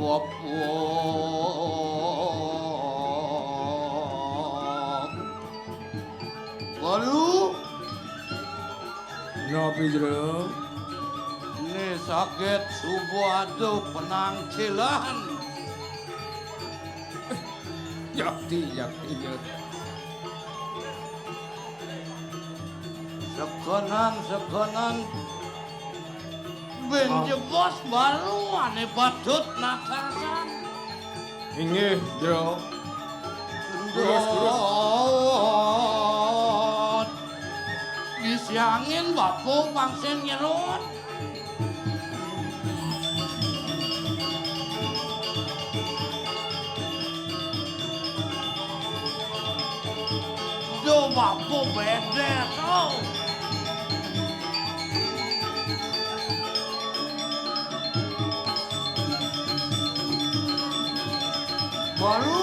Bapak Walu Ngopi jero. ini sakit subuh penangcilan Yakti. Sekonan ben jebos baru ane badut natasan Inggih jero. Dot isi angin bapu pangsen nyerut do bapu bedes oh baru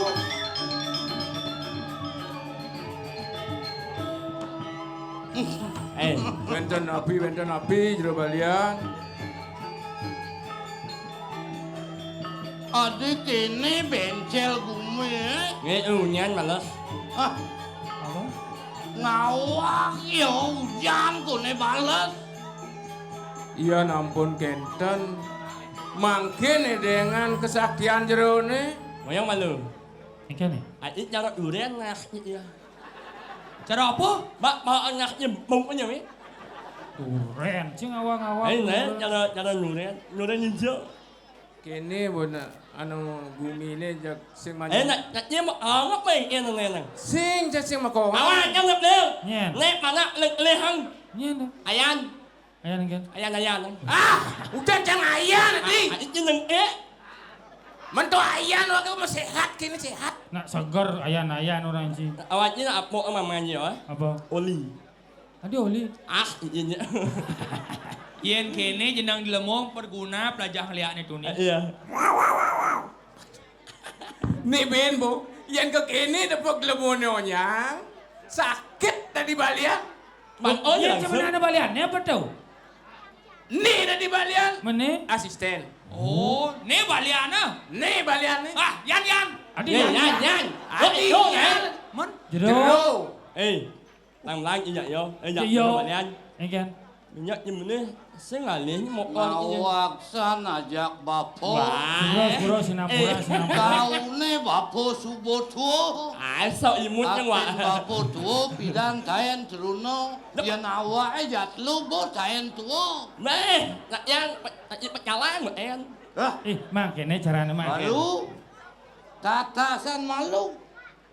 Wenten api jero balian. adik ini bencel bumi Nghe nyan males. ah Apa? ngawak ya hujan kune bales Iya ampun kenten. Mangkin dengan kesaktian jero ne. Moyang malu. Ini nih. Adik cara durian ngaknya. Cara apa? Bak mau ngaknya mung punya mi. Duren, cing awang-awang. Cara durian hijau. Kene bona anu gumine jak sing Naknya mau ngap main yang nang. Sing jak sing makongan. Awan ngap leo. Nyen. Nek mana lehang. Nyen. Ayan. Ayan kan. Ayan. Udah jangan ayan nanti. Adik jeneng Mentu ayan waktu masih sehat kini sehat. Nak segar ayan-ayan orang sih. Awaknya apa mamanya ya? Apa? Oli. Adi oli. Iya. Yen kene jenang dilemong perguna pelajah liak ni tuni. Iya. Nih Ben bu, yang ke kini dapet lemonyonya sakit tadi balian. Oh Iya, iya. cuman ada baliannya apa tau? Nih tadi balian Mana? asisten. Oh, ni baliana. Nih balian nih. Ah, yan. Adi Nyan. Adi Yo yan. Man, Jero. Làm lan như vậy vô. Dạ, Yo. bạn anh. Ini kan. Mình nhắc như mình đi. Sẽ là liền một con như vậy. ngawaksan ajak bapo Buro Sinapura. kau ne bapo suboto Sao gì muốn Akin chứ ngoại. bapo tuo pidan tayen truno yan awa ajat lubo tayen tuo Mẹ, là Giang, bạn chào láng mà em. Ih, mang kene caranya mang. baru tatasan malu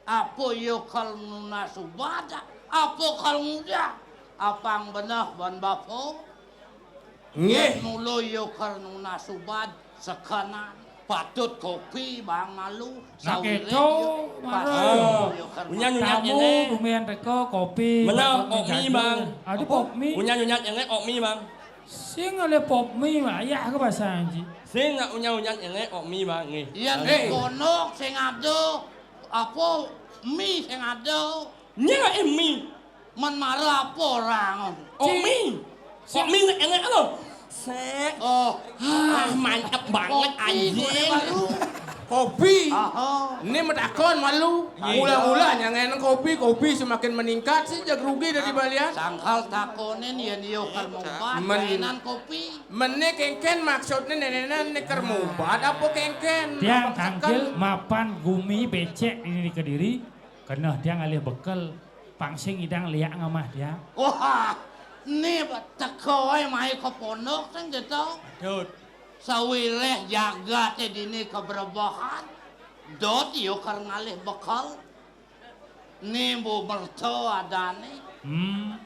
apa yo kal nuna subada apa kal muda apang benah ban bapo Nggih. mulo yo kal nuna subad sekanan patut kopi bang malu Nake sawire co, yo pas maro. yo kal Punya malu. nyonya Kamu ini. lumayan teko kopi. Mana pop mie bang? Adi pop mie. Punya nyonya ini pop mie bang. Sing ale pop mie mah ya ke bahasa anji. Sing nak punya nyonya ini pop mie bang nih. Yan kono sing ado apa mie sing ado Nhớ là em mie. man marah apa orang Pop mie. Pop mie này enak loh. Set. oh Mantap banget kopi gue anjing. baru Kopi. aha Ini medakon malu. Mula-mula yang enak kopi semakin meningkat sih jag rugi dari balian. sangkal takonin yan yo kal mumbat Men- kainan kopi Mene kengken maksudnya nenek neker mubat apa kengken? Tiang Apa tangkil mapan gumi becek ini di Kediri. Kena dia ngalih bekal pangsing idang liak ngamah dia. wah ni tekoy mai keponok sing gitu Dut. sawileh jaga teh dini keberbahan dot yo kal ngalih bekal ni bu merto adane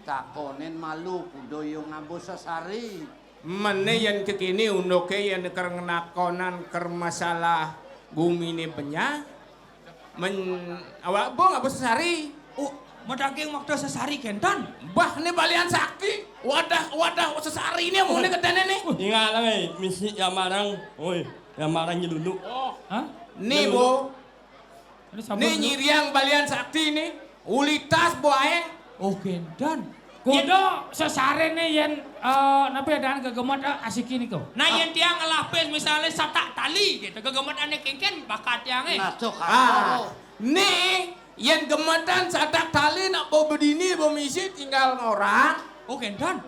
takonin malu kudo yo ngabu sesari Mene yang kekini unoke yang neker nakonan ker masalah gumi ini benya. Awak bong apa sesari? Oh, medaging waktu sesari kentan. Bah ini balian sakit. Wadah sesari ini mau nih kedane nih. Ingat lagi, misi yang marang. Oi, yang marangnya dulu. Hah? Nih bu, Ini sabun nih dulu. nyiriang balian sakti nih. Ulitas boae. Oh, kentan. Kudu sesarene yen napi adaan gegemot asikin iku. Nah yen tiang ngelapis misalnya satak tali gitu. Kegemot ane kengken bakat tiang Nah, cok Nih, yang gemetan sadak tali nak bawa berdini bawa misi tinggal ngorang. Oh kendan.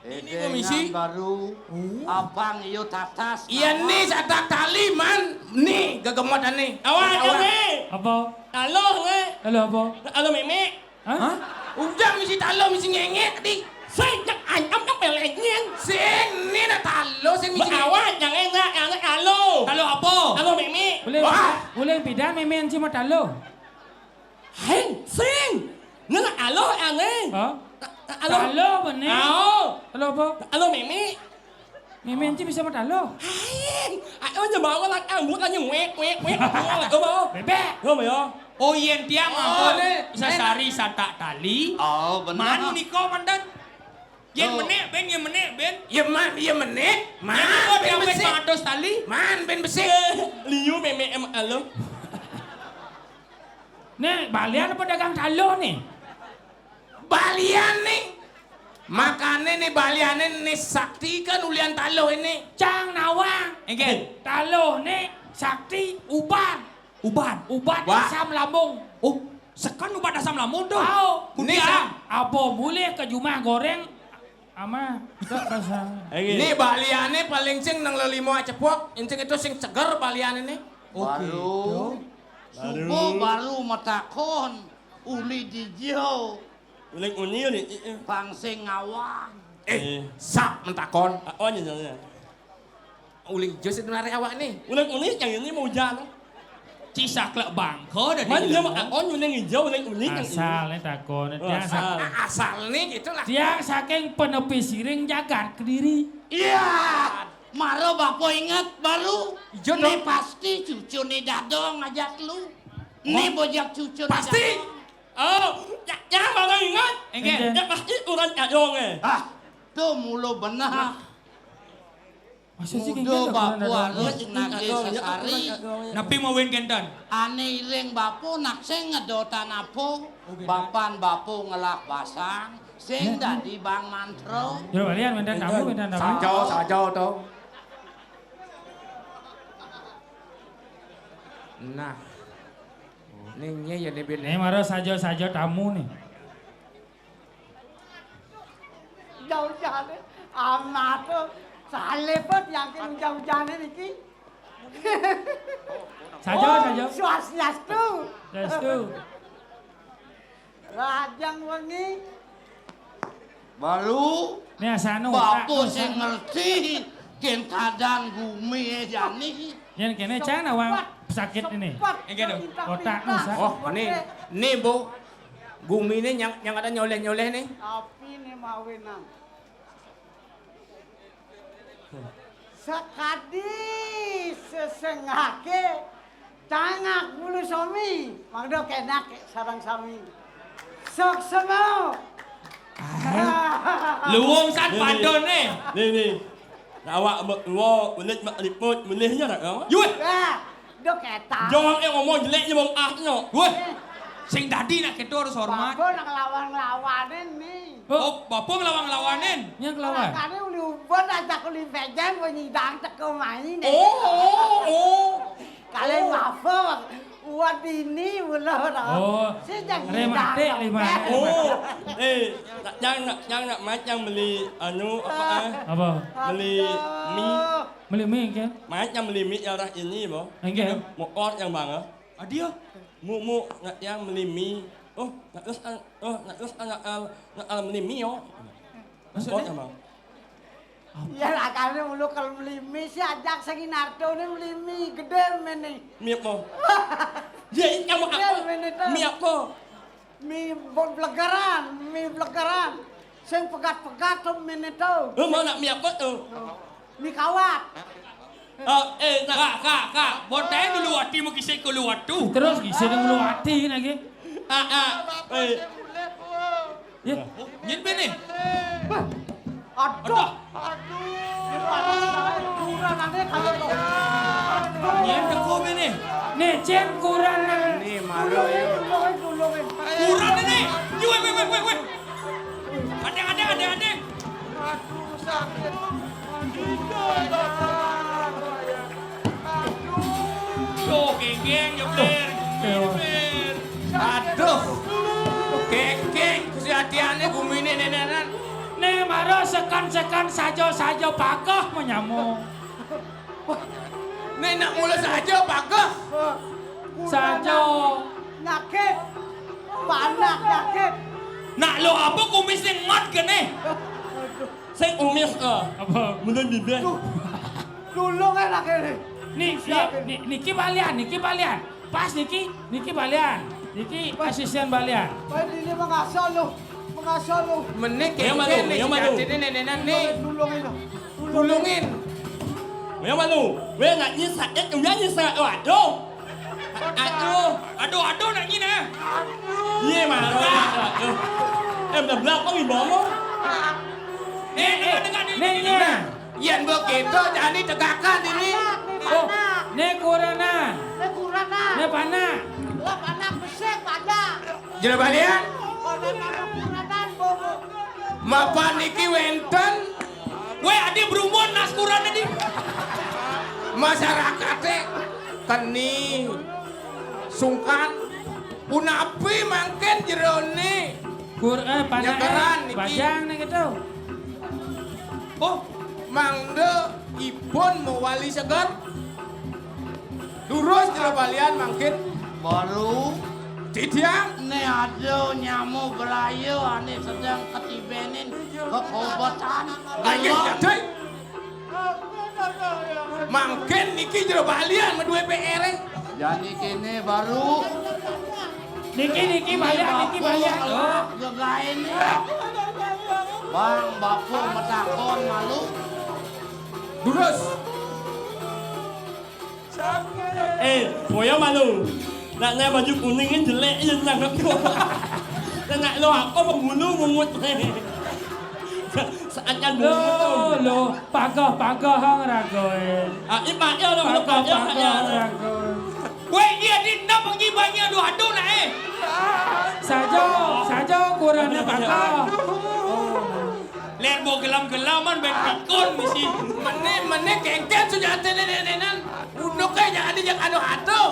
Ini komisi. baru abang iyo tatas. Iya nih sadak tali man. Nih gegemotan nih. Awan, awe. Apa? Talo, nge. Halo apa? Talo meme. Hah? Ujang misi talo misi ngengek tadi. Saya jak anyam jak pelengnya. Sing ni nak talo sing misi. Awan, yang enak, yang talo. Kalau apa? Talo meme. Boleh bidan memen cima talo. Heng, sing. Nana alo ane. Ha? Alo. Talo bener. Ao. Talo apa? Alo meme. Memen cima sama talo. Heng. Ayo nyebawa lah, bukan nyewek, wek. Kau mau? Bebek. Kau mau? Oh yen tiang Oh, mampu nih. sesari satak tali. Oh, benar. Manu niko mandan. Yen Oh. menek ben yen menek ben. Ya man, ya menit. Man, Yen kok ben tiang ben besi. pangados tali. Man, ben besi. Liu meme em alo. Nih, balian apa dagang talo nih? Balian nih. Makanya nih baliannya nih sakti kan ulian talo ini. Cang nawang. Engken. Talo nih sakti uban. Uban. Uban Wah. asam lambung. Oh, sekan ubat asam lambung tuh. Tahu. Nih, Kudiang. Apa boleh ke rumah goreng ama tak rasa. Nih baliannya paling sing nang lelimo cepok. Incing itu sing seger baliannya nih. Baru. Subuh baru matakon. Uli dijo. Uling uni ni. Pangsing ngawang. Sak mentakon. Oh nyanya. Uling jos itu nari awak nih. Uling uni yang ini mau jalan. Cisak lek bangko dah Man di dia dalam. mah on uling hijau uling uni yang Asalnya takon. Tiang, asal. Asal nih gitu lah. tiang saking penepi siring jagat kediri. Iya. Maro bapak ingat baru. Ijo Nih dong. pasti cucu nih dado ngajak lu. Nih bojak cucu nih Pasti. dado. Oh, jangan malah ingat. Engken. Ya pasti orang kacong Ah, tuh mulu benar. Masa sih kayak Mudo gitu? bapu harus nage sesari. Napi mau win kendan. Ane iring bapu nak sing ngedotan apo. Bapan bapu ngelak basang. Sing dadi bang mantro. Yo balian mendan tamu mendan tamu. Sajo tuh. Nah. Nih ya nih Nih maro sajo tamu nih. Jauh-jauh amat tuh salepet yakin jauh-jauh niki. Sajo. Swastiastu. Restu. Rajang wengi Baru Nih asano. bapu sing ngerti. Ken kadang gumi jani. Yang kene cang nawang sakit ini. Engke dong. Otak nusa. Oh, nih Bu. Gumi nih yang ada nyoleh-nyoleh nih. Api nih mawinang. Sekadi sesengake cangak bulu somi. Mangdo kenak sarang sami. Sok semau. Luwung san padon nih. Nih. Awak mau menit mak liput menihnya tak kau? Yut. Do ketak. Jangan yang ngomong jelek je bang ahnya. Wah. Sing dadi nak ketu harus hormat. Bapak nak lawan-lawanin nih. Oh, bapak ngelawan-ngelawanin. Yang kelawan. Karena uli ubon ajak uli pejan nyidang teko main deh. Oh. Kalian maaf, uat ini belum. Oh, remate, lima. Oh. Jangan nak macam beli anu apa Apa? beli mie. Beli mie kan? Macam beli mie yang dah ini boh. Engke. Mau kot yang bang ah. Adio. Mu nak yang beli mie. Oh, nak terus beli mie oh. Kot yang bang. Ya lah karena ulu kalau beli mie sih ajak segi narto nih beli mie gede meni. Mie apa? Ya, yang mau apa? Mie apa? Mie blegaran. Sing pegat-pegat tuh meni tuh. Mau nak mie apa tuh? Mie kawat. Kak. Bonteng dulu hati mau kisah keluar tuh. Terus kisah dengan lu hati lagi. Ya, Nyen bene. Aduh. Kurang nanti kalau tuh. Nyen teko bene. nih cen kurang. Nih Maro ya. Kurang ini. Weh. adek adek. Aduh sakit. Tuh geng ya Bler. Bler. Aduh. Kekeng kesehatiannya gumine nenenan. Nih maro sekan saja pakoh menyamuk. Nih nak mulai saja pakai. Saja. Nyakit. Panak nyakit. Nak lo apa kumis yang mat kene? Sing umis Apa? Mun bibir. Tulung enak ini. Niki balian. Pas niki balian. Niki asisten balian. Baik ini mengasal lu. Menik Yang malu, kekeng nih yang malu. sejati nenenan nih. Tulungin. Tulungin. Mày malu, we ngại như sạch nhất, cũng như sạch ở đâu. Aduh nak ni nah. Ye mà rồi. Em đầm lao có bị bóng không? Dengar ni. Nih. Yan begitu jadi tegakkan ini. Oh, nih kurana. Kurana. Nih pana. Wah panak besek pada. Jero balian. Kuranan bobo. Mapan niki wenten Weh adik berumur naskuran di. masyarakatnya keni sungkan punapi mangken jerone Pana Nyegeran, niki. bajang nih gitu. oh mangde ipun mewali segar lurus jero balian mangkin Baru tidiang nih ada nyamuk berayu ane sedang ketibenin kekobatan. lagi jadai mangkin niki jero balian medue PR Jadi kini baru Niki balian. Oh, juga ini. Bang bapu metakon malu. lurus Boya malu. Nak baju kuning kan jelek je nak aku. Dan nak lo aku pembunuh mungut. Seakan mungut. lo pagoh hang ragoe. Ipak dia lo pakai dia. Ragoe. Weh dia di nak pergi banyak aduh nak Saja kurangnya pagoh. Len bo gelam-gelaman ben pikun misi. Mene kengken sudah nenenan unduk kayaknya ada yang anu atuh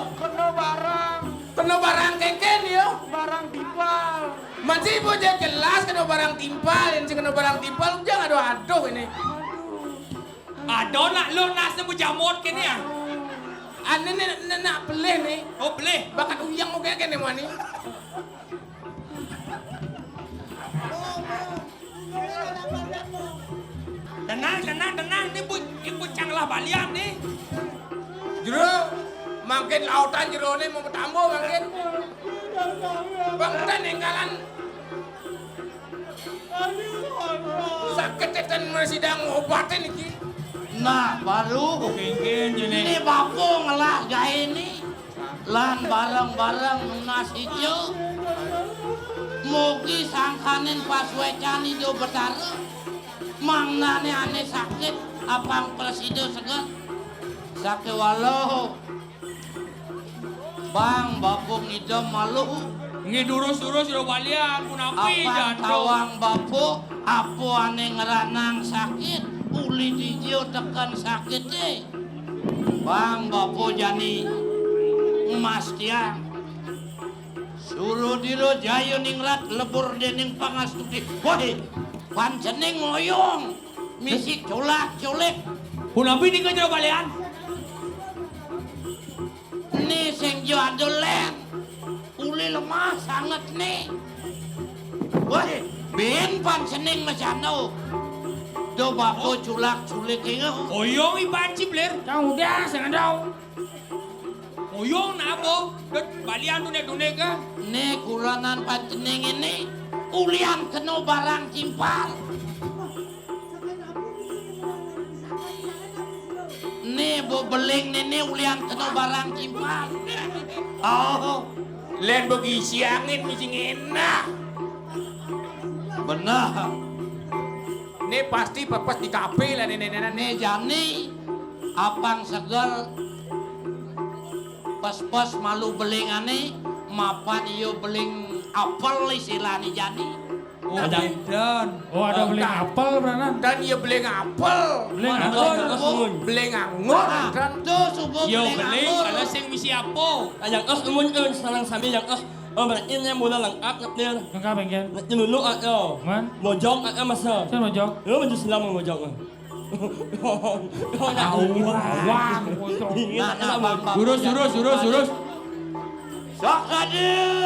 kena barang kengken yo Barang timpal. masih bocah kelas kena barang timpal yang kena barang timpal jangan aduh ini Aduh nak lo nak sebut jamut kini ya. ane nak pelih nih Oh boleh. bakat uyang mau kene mani Tenang ni ibu canglah balian ni. jero makin lautan jero nih mau bertambah makin bangsa ninggalan sakit tetan sidang obatin iki Nah baru Kengken je ini bapu ngelah gaya ini. Lan bareng-bareng nas hijau. Mugi sangkanin pas wecan itu betara. Mangnane ane sakit apang presiden segan. Sakit walau. Bang bapu ngidam malu. Ngi durus-durus do balian pun api Apang jatuh. tawang bapu apu ane ngeranang sakit. Uli dijio tekan sakit deh. Bang bapu jani emas tiang. Suruh diro jayo ningrat lebur dening pangastuti. Woi, pancening ngoyong. Misi colak. Pun api di kejar balian. Ni sing jo adolen. Uli lemah sangat nih. Woi, ben pancening masano. Do bapu culak-culik ingat. Oyong ibanci bler. Kau udah sengadau. Oyong nak apa? Balian tu nek ke? Nih kulanan pancening ini ulian kena barang timpal. Nih bo beling ini ulian kena barang timpal. Oh, len bagi siangin misi enak benar. ini pasti pepes di kafe lah nenek-nenek Nih jani apang segel pas malu belingane mapan iyo beling apel istilahnya jani. Ada. Dan. Oh ada beli apel beranan. Dan ia beli ngapel. Beli Ada apel. semun. Beli ngangur. Dan Tuh subuh Yo beli beli nganggur. kalau sing misi apa? Yang semun sarang sami yang berarti ini mula lengkap nak dia. Lengkap bengkel. Nak dulu atau Man. mojok atau masa. Saya mau jok. Lu menjadi selama mojok. Kau nak Wang. Bocor. Nah, bang. Urus. Sok aduh.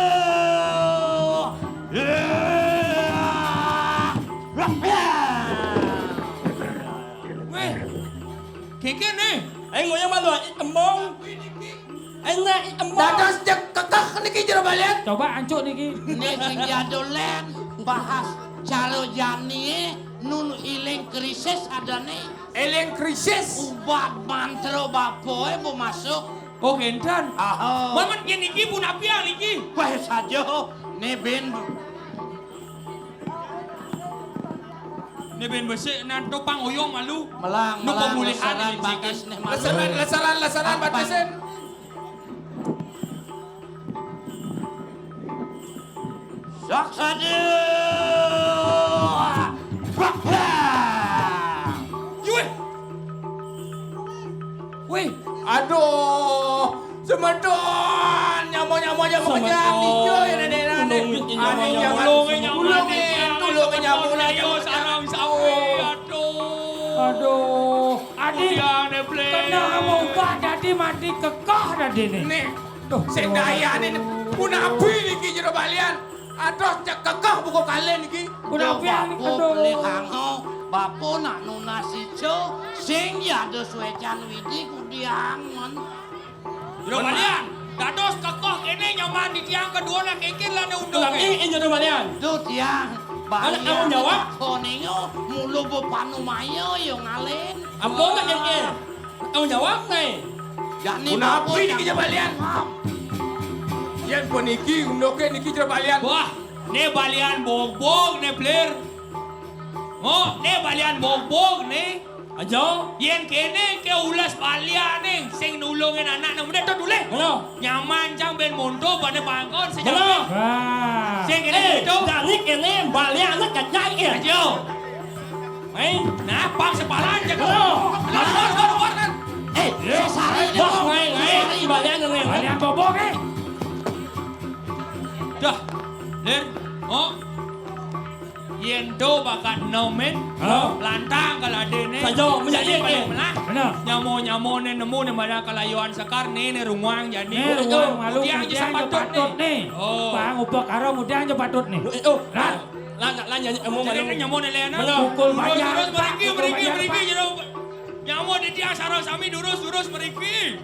Weh. Keke nih. Anh ngồi yang malu, embong. Anh nak embong. dados jek kekeh niki jero balian. Coba ancuk niki. Nih sing jadolen bahas calo jani nun iling krisis ada nih. Eling krisis. Ubat mantro bapoe mau masuk. Oh gendan. Aho. Maman yen iki pun apian iki. Wah saja nih ben Nih ben besek nan topang oyong malu. melang Nu melang pemulihan lesaran ini, bakis nih malu. Lesaran batasin. Sok saja. Yue. Weh. Aduh, semedon nyamuk kejam hijau ini tulungin nyamuk Ayo sarang sawi. Aduh. Adi. Yang ne play. Kena mau ubah jadi mati kekeh tadi nih. nih Tuh. sing daya ini punapi niki jero balian. Aduh cek kekeh buku kalian niki. Udah apian nih. Bapo Aduh. beli hango, bapo nak nunas ijo, sing ya ada suecan widi kudiangon. Jero balian. Dados kekoh kene nyaman di tiang kedua nak kekin lah ne undang. Tapi ini jodoh balian. Tuh tiang, Anak kamu jawab? Koningo mulu bepanu mayo yo ngalen. Ampun nak keke. Kamu jawab nih. Jani Punapi niki jero balian. Yen pun niki undoke niki jero balian. Wah, ne balian bog ne player. Oh, ne balian bog ne. Ajo. Yen kene ke ulas balian nih, sing nulungin anak nang muda tu dulu. Halo. Nyaman jang ben mondo pada pangkon Halo. sejauh. Wah. Sing kene itu. Jadi ini balian nak kacai ya. Ajo. Main. Nah, pang sepalan je kau. Halo. Kan. Sesari Dah main balian ni. Kalian bobok eh. Dah. Ler. Oh. Yen do bakat nomen. Halo. Lantang kalau ada ni. Sajo, menjadi apa? Melah. Benar. Nyamo ni nemu ni mana kalayuan sekar ni rumang jadi. Nih ruang malu Dia je mudian jo patut nih. Oh. Pang upah karo mudian jo patut nih. Oh, lah nyanyi kamu Jadi malu. ni nyamo ni lena. Mana? Pukul bayar, Durus Pak. meriki Pukul bayar, meriki Pak. jero. Nyamo di dia sarang sami durus meriki.